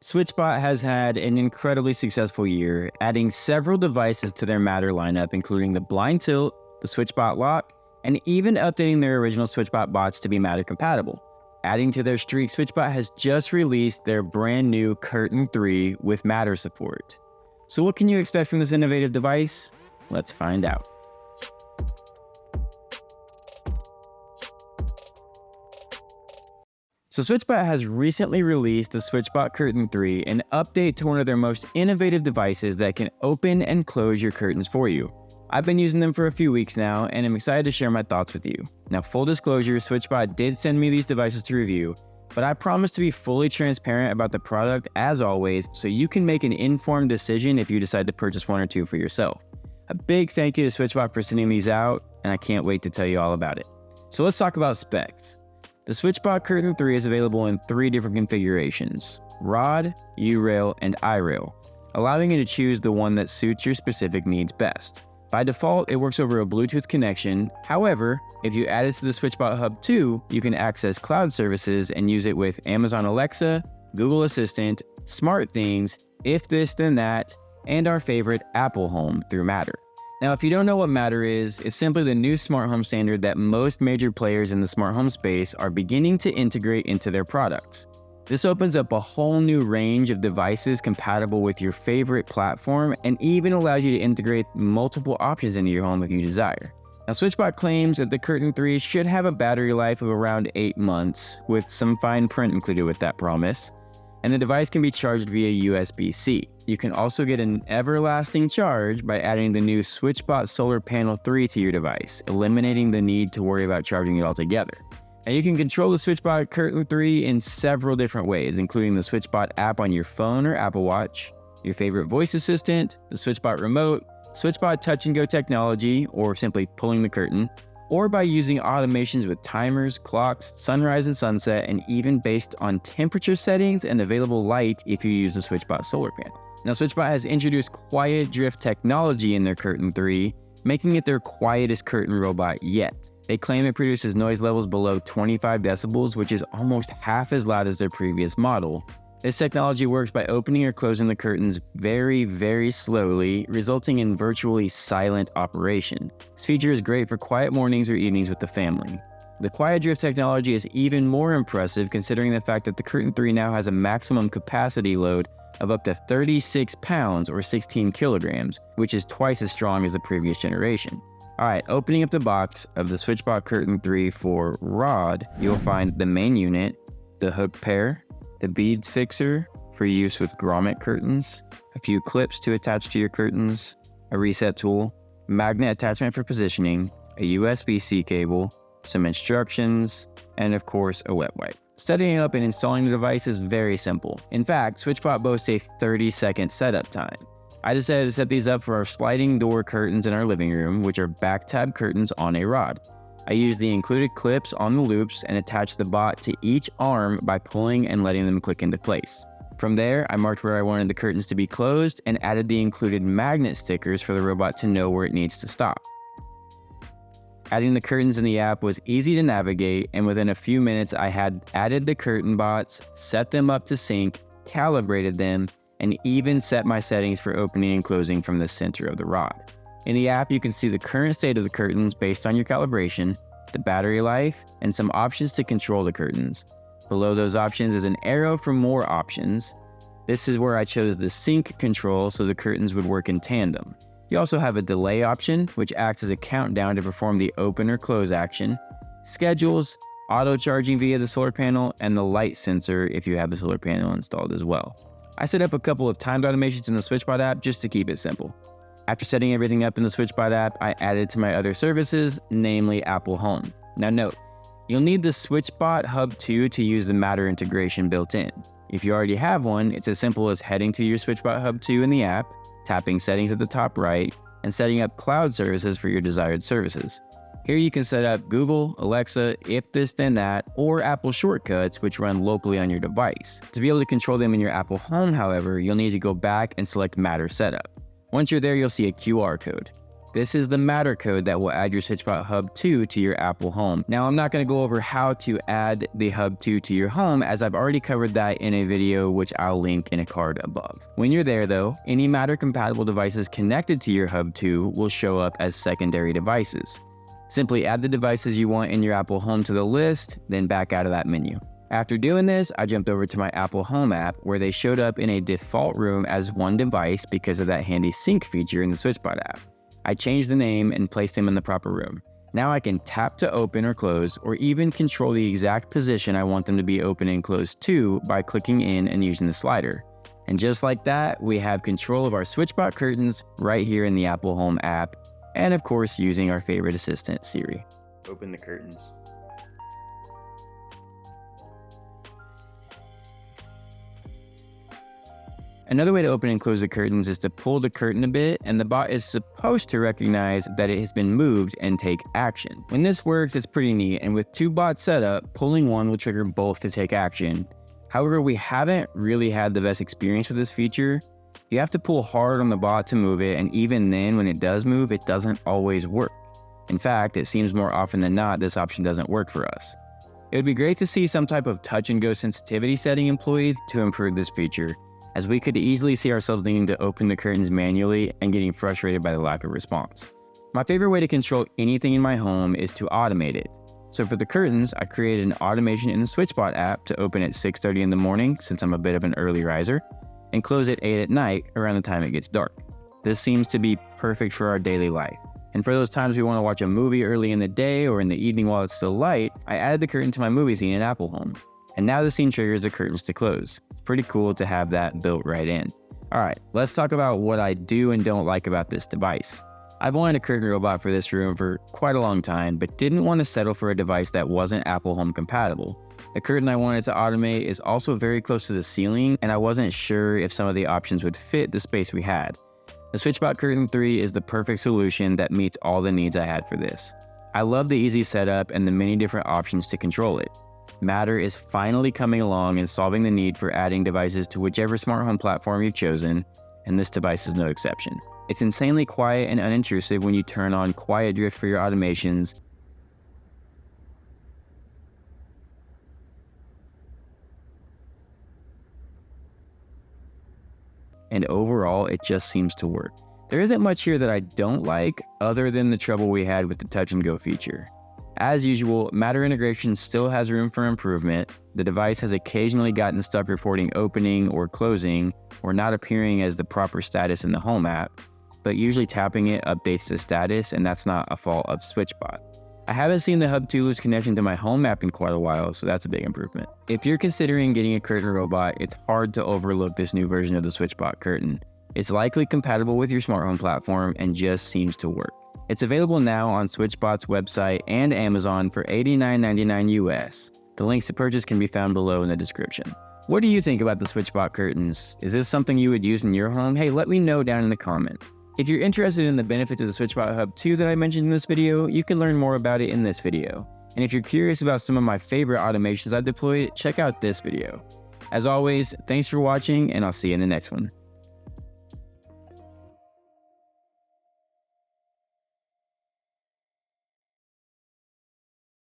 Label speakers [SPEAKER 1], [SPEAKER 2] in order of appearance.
[SPEAKER 1] SwitchBot has had an incredibly successful year, adding several devices to their Matter lineup, including the Blind Tilt, the SwitchBot Lock, and even updating their original SwitchBot bots to be Matter compatible. Adding to their streak, SwitchBot has just released their brand new Curtain 3 with Matter support. So what can you expect from this innovative device? Let's find out. So SwitchBot has recently released the SwitchBot Curtain 3, an update to one of their most innovative devices that can open and close your curtains for you. I've been using them for a few weeks now, and I'm excited to share my thoughts with you. Now, full disclosure, SwitchBot did send me these devices to review, but I promise to be fully transparent about the product as always, so you can make an informed decision if you decide to purchase one or two for yourself. A big thank you to SwitchBot for sending these out, and I can't wait to tell you all about it. So let's talk about specs. The SwitchBot Curtain 3 is available in 3 different configurations: Rod, U-Rail, and I-Rail, allowing you to choose the one that suits your specific needs best. By default, it works over a Bluetooth connection. However, if you add it to the SwitchBot Hub 2, you can access cloud services and use it with Amazon Alexa, Google Assistant, SmartThings, If This Then That, and our favorite Apple Home through Matter. Now, if you don't know what Matter is, it's simply the new smart home standard that most major players in the smart home space are beginning to integrate into their products. This opens up a whole new range of devices compatible with your favorite platform and even allows you to integrate multiple options into your home if you desire. Now, SwitchBot claims that the Curtain 3 should have a battery life of around 8 months, with some fine print included with that promise, and the device can be charged via USB-C. You can also get an everlasting charge by adding the new SwitchBot Solar Panel 3 to your device, eliminating the need to worry about charging it altogether. And you can control the SwitchBot Curtain 3 in several different ways, including the SwitchBot app on your phone or Apple Watch, your favorite voice assistant, the SwitchBot remote, SwitchBot Touch and Go technology, or simply pulling the curtain, or by using automations with timers, clocks, sunrise and sunset, and even based on temperature settings and available light if you use the SwitchBot solar panel. Now, SwitchBot has introduced Quiet Drift technology in their Curtain 3, making it their quietest curtain robot yet. They claim it produces noise levels below 25 decibels, which is almost half as loud as their previous model. This technology works by opening or closing the curtains very, very slowly, resulting in virtually silent operation. This feature is great for quiet mornings or evenings with the family. The Quiet Drift technology is even more impressive considering the fact that the Curtain 3 now has a maximum capacity load of up to 36 pounds or 16 kilograms, which is twice as strong as the previous generation. Alright, opening up the box of the SwitchBot Curtain 3 for Rod, you'll find the main unit, the hook pair, the beads fixer for use with grommet curtains, a few clips to attach to your curtains, a reset tool, magnet attachment for positioning, a USB-C cable, some instructions, and of course a wet wipe. Setting up and installing the device is very simple. In fact, SwitchBot boasts a 30-second setup time. I decided to set these up for our sliding door curtains in our living room, which are back tab curtains on a rod. I used the included clips on the loops and attached the bot to each arm by pulling and letting them click into place. From there, I marked where I wanted the curtains to be closed and added the included magnet stickers for the robot to know where it needs to stop. Adding the curtains in the app was easy to navigate, and within a few minutes I had added the curtain bots, set them up to sync, calibrated them, and even set my settings for opening and closing from the center of the rod. In the app, you can see the current state of the curtains based on your calibration, the battery life, and some options to control the curtains. Below those options is an arrow for more options. This is where I chose the sync control so the curtains would work in tandem. You also have a delay option, which acts as a countdown to perform the open or close action, schedules, auto charging via the solar panel, and the light sensor if you have the solar panel installed as well. I set up a couple of timed automations in the SwitchBot app just to keep it simple. After setting everything up in the SwitchBot app, I added to my other services, namely Apple Home. Now note, you'll need the SwitchBot Hub 2 to use the Matter integration built in. If you already have one, it's as simple as heading to your SwitchBot Hub 2 in the app, tapping settings at the top right, and setting up cloud services for your desired services. Here you can set up Google, Alexa, If This Then That, or Apple shortcuts which run locally on your device. To be able to control them in your Apple Home, however, you'll need to go back and select Matter Setup. Once you're there, you'll see a QR code. This is the Matter code that will add your SwitchBot Hub 2 to your Apple Home. Now, I'm not going to go over how to add the Hub 2 to your home, as I've already covered that in a video which I'll link in a card above. When you're there though, any Matter compatible devices connected to your Hub 2 will show up as secondary devices. Simply add the devices you want in your Apple Home to the list, then back out of that menu. After doing this, I jumped over to my Apple Home app where they showed up in a default room as one device because of that handy sync feature in the SwitchBot app. I changed the name and placed them in the proper room. Now I can tap to open or close, or even control the exact position I want them to be open and closed to by clicking in and using the slider. And just like that, we have control of our SwitchBot curtains right here in the Apple Home app, and of course using our favorite assistant, Siri. Open the curtains. Another way to open and close the curtains is to pull the curtain a bit, and the bot is supposed to recognize that it has been moved and take action. When this works, it's pretty neat, and with two bots set up, pulling one will trigger both to take action. However, we haven't really had the best experience with this feature. You have to pull hard on the bot to move it, and even then, when it does move, it doesn't always work. In fact, it seems more often than not this option doesn't work for us. It would be great to see some type of touch and go sensitivity setting employed to improve this feature, as we could easily see ourselves needing to open the curtains manually and getting frustrated by the lack of response. My favorite way to control anything in my home is to automate it. So for the curtains, I created an automation in the SwitchBot app to open at 6:30 in the morning, since I'm a bit of an early riser, and close at 8 at night around the time it gets dark. This seems to be perfect for our daily life. And for those times we want to watch a movie early in the day or in the evening while it's still light, I added the curtain to my movie scene in Apple Home. And now the scene triggers the curtains to close. It's pretty cool to have that built right in. Alright, let's talk about what I do and don't like about this device. I've wanted a curtain robot for this room for quite a long time, but didn't want to settle for a device that wasn't Apple Home compatible. The curtain I wanted to automate is also very close to the ceiling, and I wasn't sure if some of the options would fit the space we had. The SwitchBot Curtain 3 is the perfect solution that meets all the needs I had for this. I love the easy setup and the many different options to control it. Matter is finally coming along and solving the need for adding devices to whichever smart home platform you've chosen, and this device is no exception. It's insanely quiet and unintrusive when you turn on Quiet Drift for your automations, and overall it just seems to work. There isn't much here that I don't like, other than the trouble we had with the touch and go feature. As usual, Matter integration still has room for improvement. The device has occasionally gotten stuck reporting opening or closing, or not appearing as the proper status in the Home app, but usually tapping it updates the status, and that's not a fault of SwitchBot. I haven't seen the Hub 2 lose connection to my Home app in quite a while, so that's a big improvement. If you're considering getting a curtain robot, it's hard to overlook this new version of the SwitchBot curtain. It's likely compatible with your smart home platform and just seems to work. It's available now on SwitchBot's website and Amazon for $89.99 US. The links to purchase can be found below in the description. What do you think about the SwitchBot curtains? Is this something you would use in your home? Hey, let me know down in the comment. If you're interested in the benefits of the SwitchBot Hub 2 that I mentioned in this video, you can learn more about it in this video. And if you're curious about some of my favorite automations I've deployed, check out this video. As always, thanks for watching, and I'll see you in the next one.